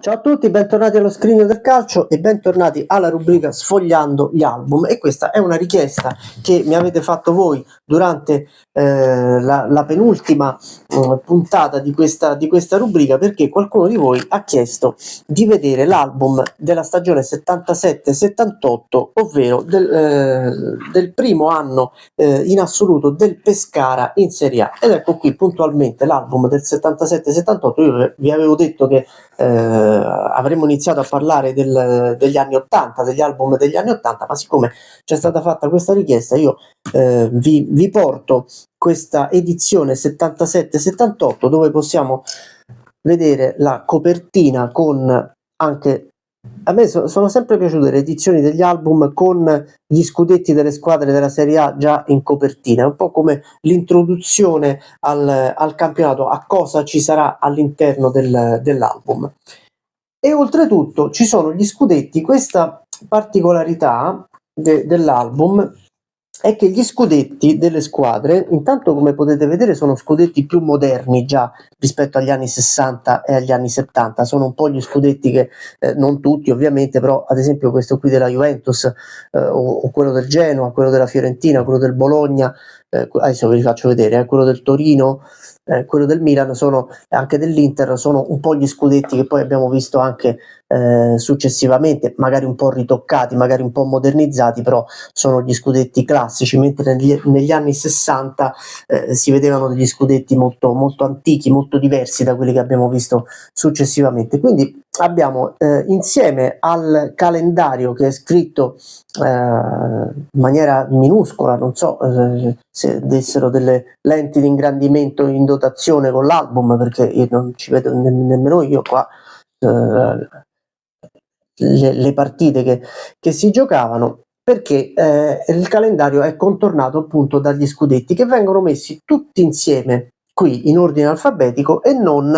Ciao a tutti, bentornati allo Scrigno del Calcio e bentornati alla rubrica Sfogliando gli album. E questa è una richiesta che mi avete fatto voi durante la penultima puntata di questa rubrica, perché qualcuno di voi ha chiesto di vedere l'album della stagione 77-78, ovvero del primo anno in assoluto del Pescara in Serie A. Ed ecco qui puntualmente l'album del 77-78. Io vi avevo detto che avremmo iniziato a parlare degli anni 80, degli album degli anni 80, ma siccome c'è stata fatta questa richiesta, io vi porto questa edizione 77-78, dove possiamo vedere la copertina con anche... A me sono sempre piaciute le edizioni degli album con gli scudetti delle squadre della Serie A già in copertina, è un po' come l'introduzione al campionato, a cosa ci sarà all'interno dell'album. E oltretutto ci sono gli scudetti. Questa particolarità dell'album è che gli scudetti delle squadre, intanto, come potete vedere, sono scudetti più moderni già rispetto agli anni 60 e agli anni 70. Sono un po' gli scudetti che non tutti ovviamente, però ad esempio questo qui della Juventus, o quello del Genoa, quello della Fiorentina, quello del Bologna, adesso ve li faccio vedere, quello del Torino, quello del Milan, sono anche dell'Inter, sono un po' gli scudetti che poi abbiamo visto anche successivamente, magari un po' ritoccati, magari un po' modernizzati, però sono gli scudetti classici, mentre negli anni 60 si vedevano degli scudetti molto, molto antichi, molto diversi da quelli che abbiamo visto successivamente. Quindi abbiamo insieme al calendario, che è scritto in maniera minuscola, non so se dessero delle lenti di ingrandimento in dotazione con l'album, perché io non ci vedo nemmeno io qua le partite che si giocavano, perché il calendario è contornato appunto dagli scudetti, che vengono messi tutti insieme qui in ordine alfabetico e non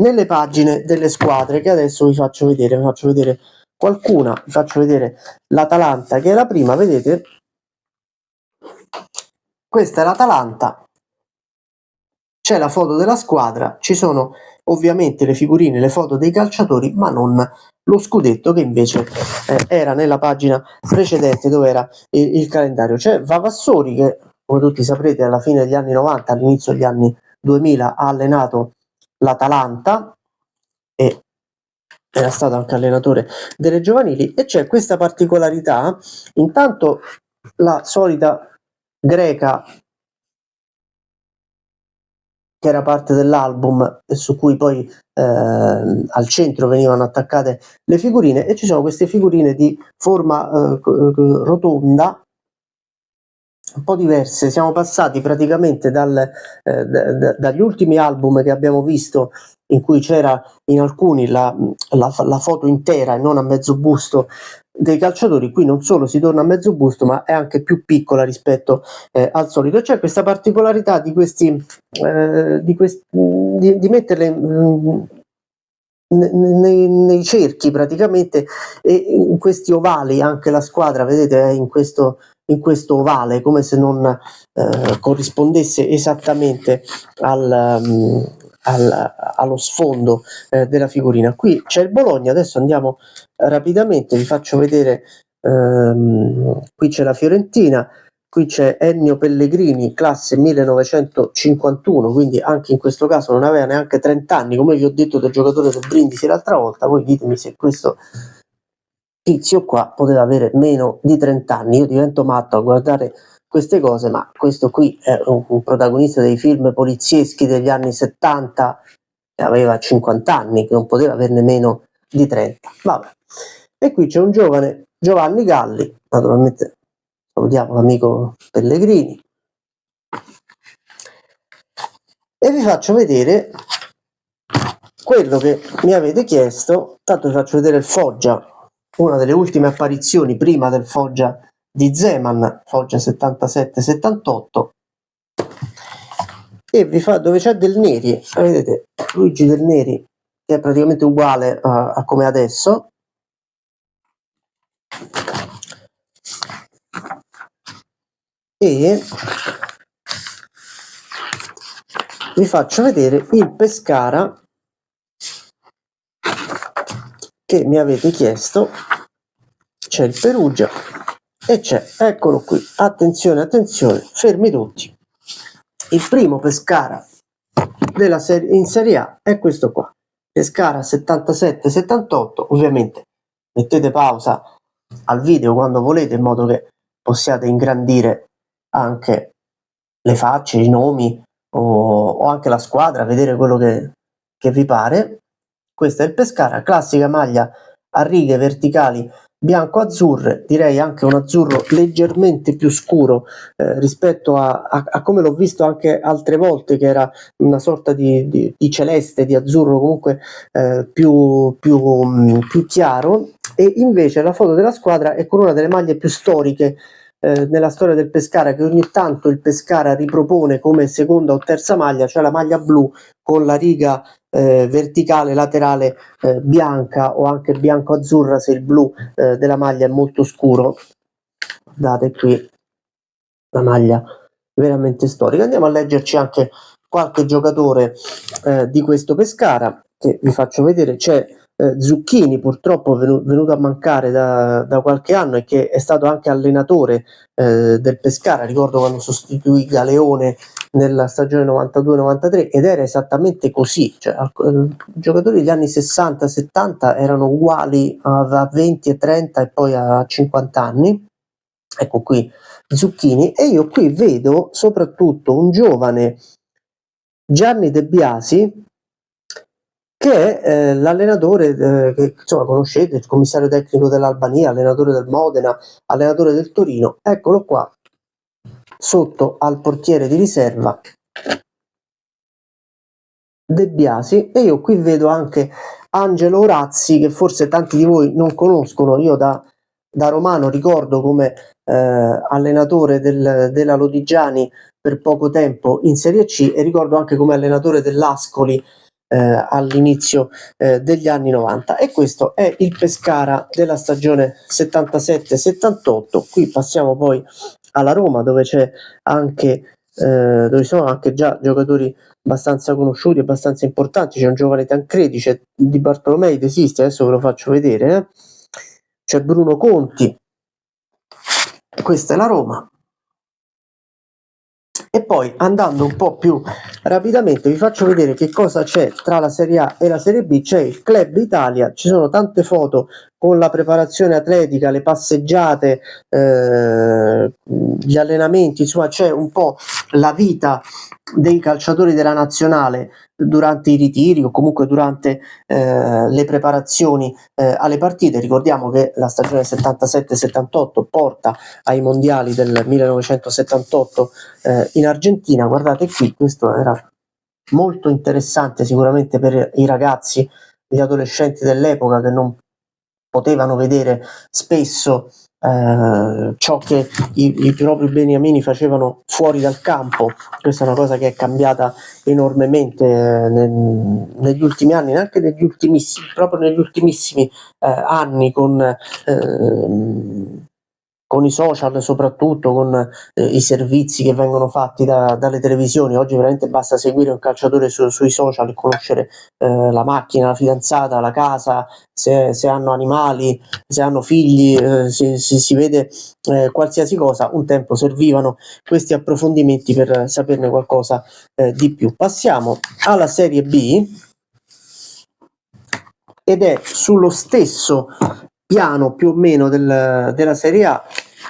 nelle pagine delle squadre, che adesso vi faccio vedere qualcuna. Vi faccio vedere l'Atalanta, che è la prima, vedete? Questa è l'Atalanta, c'è la foto della squadra, ci sono ovviamente le figurine, le foto dei calciatori, ma non lo scudetto, che invece era nella pagina precedente, dove era il calendario. C'è Vavassori, che come tutti saprete alla fine degli anni 90, all'inizio degli anni 2000 ha allenato l'Atalanta e era stato anche allenatore delle giovanili. E c'è questa particolarità, intanto la solita greca, che era parte dell'album e su cui poi al centro venivano attaccate le figurine, e ci sono queste figurine di forma rotonda, un po' diverse. Siamo passati praticamente dagli ultimi album che abbiamo visto, in cui c'era in alcuni la foto intera e non a mezzo busto dei calciatori. Qui non solo si torna a mezzo busto, ma è anche più piccola rispetto al solito. C'è questa particolarità di di metterle nei cerchi praticamente, e in questi ovali. Anche la squadra, vedete, è in questo ovale, come se non corrispondesse esattamente allo sfondo della figurina. Qui c'è il Bologna. Adesso andiamo rapidamente, vi faccio vedere. Qui c'è la Fiorentina, qui c'è Ennio Pellegrini, classe 1951, quindi anche in questo caso non aveva neanche 30 anni, come vi ho detto del giocatore del Brindisi l'altra volta. Voi ditemi se questo tizio qua poteva avere meno di 30 anni. Io divento matto a guardare queste cose, ma questo qui è un protagonista dei film polizieschi degli anni 70, che aveva 50 anni, che non poteva averne meno di 30. Vabbè. E qui c'è un giovane Giovanni Galli, naturalmente salutiamo l'amico Pellegrini, e vi faccio vedere quello che mi avete chiesto. Tanto vi faccio vedere il Foggia, una delle ultime apparizioni prima del Foggia di Zeman, Foggia 77-78, e vi fa, dove c'è Del Neri, vedete Luigi Del Neri, che è praticamente uguale a come adesso, e vi faccio vedere il Pescara che mi avete chiesto. C'è il Perugia e c'è, eccolo qui, attenzione, attenzione, fermi tutti, il primo Pescara della in Serie A è questo qua, Pescara 77-78. Ovviamente mettete pausa al video quando volete, in modo che possiate ingrandire anche le facce, i nomi o anche la squadra, vedere quello che vi pare. Questo è il Pescara, classica maglia a righe verticali bianco-azzurre, direi anche un azzurro leggermente più scuro rispetto a come l'ho visto anche altre volte, che era una sorta di celeste, di azzurro comunque più chiaro. E invece la foto della squadra è con una delle maglie più storiche nella storia del Pescara, che ogni tanto il Pescara ripropone come seconda o terza maglia, cioè la maglia blu con la riga verticale laterale bianca o anche bianco-azzurra se il blu della maglia è molto scuro. Guardate qui la maglia veramente storica. Andiamo a leggerci anche qualche giocatore di questo Pescara che vi faccio vedere. C'è Zucchini, purtroppo venuto a mancare da qualche anno, e che è stato anche allenatore del Pescara. Ricordo quando sostituì Galeone nella stagione 92-93, ed era esattamente così, cioè i giocatori degli anni 60-70 erano uguali a 20 e 30 e poi a 50 anni. Ecco qui Zucchini, e io qui vedo soprattutto un giovane Gianni De Biasi, che è l'allenatore che insomma conoscete, il commissario tecnico dell'Albania, allenatore del Modena, allenatore del Torino. Eccolo qua sotto al portiere di riserva De Biasi. E io qui vedo anche Angelo Orazzi, che forse tanti di voi non conoscono. Io da romano ricordo come allenatore della Lodigiani per poco tempo in Serie C, e ricordo anche come allenatore dell'Ascoli all'inizio degli anni 90. E questo è il Pescara della stagione 77-78. Qui passiamo poi alla Roma, dove c'è anche dove sono anche già giocatori abbastanza conosciuti, abbastanza importanti. C'è un giovane Tancredi, c'è Di Bartolomei, esiste, adesso ve lo faccio vedere, c'è Bruno Conti. Questa è la Roma. E poi, andando un po' più rapidamente, vi faccio vedere che cosa c'è tra la Serie A e la Serie B. C'è il Club Italia, ci sono tante foto con la preparazione atletica, le passeggiate, gli allenamenti, insomma c'è un po' la vita dei calciatori della nazionale durante i ritiri o comunque durante le preparazioni alle partite. Ricordiamo che la stagione 77-78 porta ai mondiali del 1978 in Argentina. Guardate qui, questo era molto interessante sicuramente per i ragazzi, gli adolescenti dell'epoca, che non potevano vedere spesso ciò che i propri beniamini facevano fuori dal campo. Questa è una cosa che è cambiata enormemente negli ultimi anni, neanche negli ultimissimi, proprio negli ultimissimi anni, con i social, soprattutto con i servizi che vengono fatti dalle televisioni. Oggi veramente basta seguire un calciatore sui social e conoscere la macchina, la fidanzata, la casa, se hanno animali, se hanno figli, si vede qualsiasi cosa. Un tempo servivano questi approfondimenti per saperne qualcosa di più. Passiamo alla Serie B, ed è sullo stesso piano più o meno della Serie A,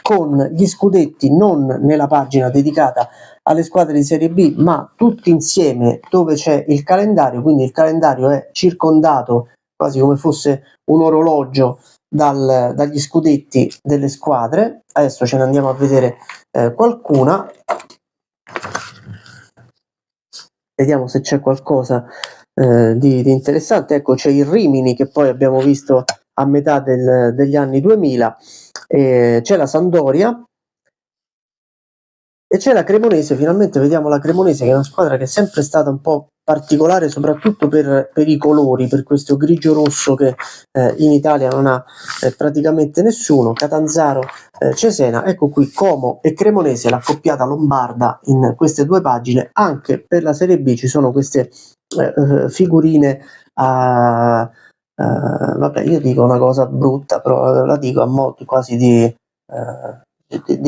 con gli scudetti non nella pagina dedicata alle squadre di Serie B, ma tutti insieme dove c'è il calendario. Quindi il calendario è circondato quasi come fosse un orologio dagli scudetti delle squadre. Adesso ce ne andiamo a vedere qualcuna, vediamo se c'è qualcosa di interessante. Ecco, c'è il Rimini, che poi abbiamo visto a metà degli anni 2000, c'è la Sampdoria e c'è la Cremonese. Finalmente vediamo la Cremonese, che è una squadra che è sempre stata un po' particolare, soprattutto per i colori, per questo grigio-rosso che in Italia non ha praticamente nessuno. Catanzaro, Cesena. Ecco qui Como e Cremonese, l'accoppiata lombarda in queste due pagine. Anche per la Serie B ci sono queste figurine vabbè, io dico una cosa brutta, però la dico a mo' quasi di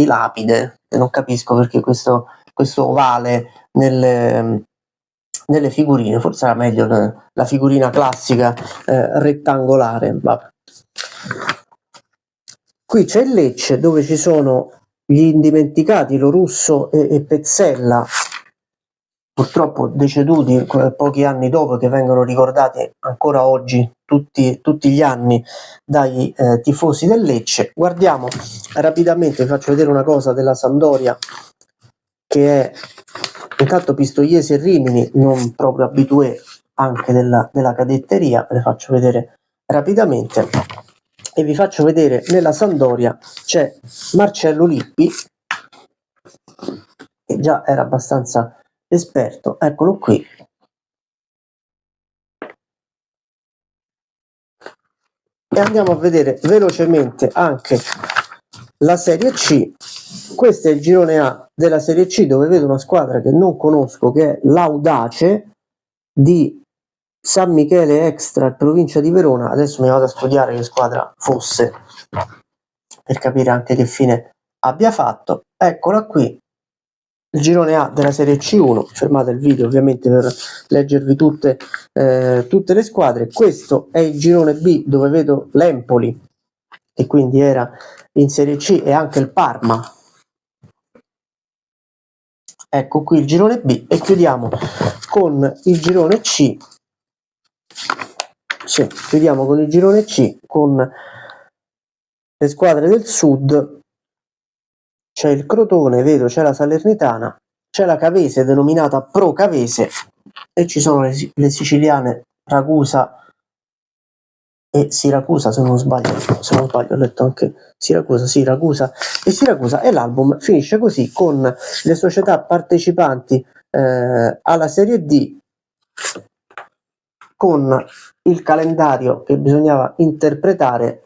lapide, e non capisco perché questo ovale nelle figurine. Forse era meglio la figurina classica rettangolare. Vabbè. Qui c'è il Lecce, dove ci sono gli indimenticati Lorusso e Pezzella, purtroppo deceduti pochi anni dopo, che vengono ricordati ancora oggi tutti gli anni dai tifosi del Lecce. Guardiamo rapidamente, vi faccio vedere una cosa della Sampdoria, che è intanto Pistoiese e Rimini, non proprio abitué anche della cadetteria. Ve le faccio vedere rapidamente, e vi faccio vedere nella Sampdoria c'è Marcello Lippi, che già era abbastanza esperto, eccolo qui. E andiamo a vedere velocemente anche la Serie C. Questo è il girone A della Serie C, dove vedo una squadra che non conosco, che è l'Audace di San Michele Extra, provincia di Verona. Adesso mi vado a studiare che squadra fosse, per capire anche che fine abbia fatto. Eccola qui, il girone A della Serie C1. Fermate il video ovviamente per leggervi tutte le squadre. Questo è il girone B, dove vedo l'Empoli, che quindi era in Serie C, e anche il Parma. Ecco qui il girone B, e chiudiamo con il girone C. Sì, chiudiamo con il girone C, con le squadre del sud. C'è il Crotone, vedo, c'è la Salernitana, c'è la Cavese denominata Pro Cavese, e ci sono le siciliane Ragusa e Siracusa, se non sbaglio, ho letto anche Siracusa e Siracusa, e l'album finisce così, con le società partecipanti alla Serie D, con il calendario che bisognava interpretare.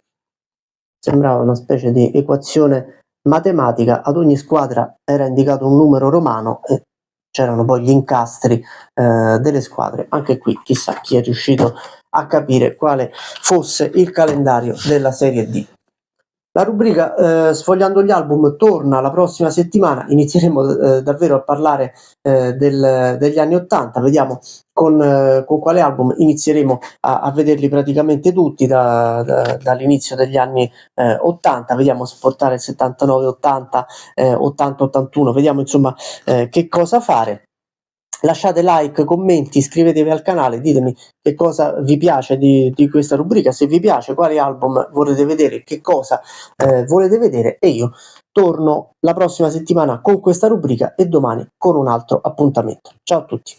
Sembrava una specie di equazione matematica. Ad ogni squadra era indicato un numero romano e c'erano poi gli incastri delle squadre. Anche qui chissà chi è riuscito a capire quale fosse il calendario della Serie D. La rubrica Sfogliando gli album torna la prossima settimana. Inizieremo davvero a parlare degli anni '80. Vediamo con quale album inizieremo a vederli praticamente tutti dall'inizio degli anni '80. Vediamo se portare il 79, 80, 80, 81. Vediamo insomma che cosa fare. Lasciate like, commenti, iscrivetevi al canale, ditemi che cosa vi piace di questa rubrica, se vi piace, quali album volete vedere, che cosa volete vedere, e io torno la prossima settimana con questa rubrica e domani con un altro appuntamento. Ciao a tutti.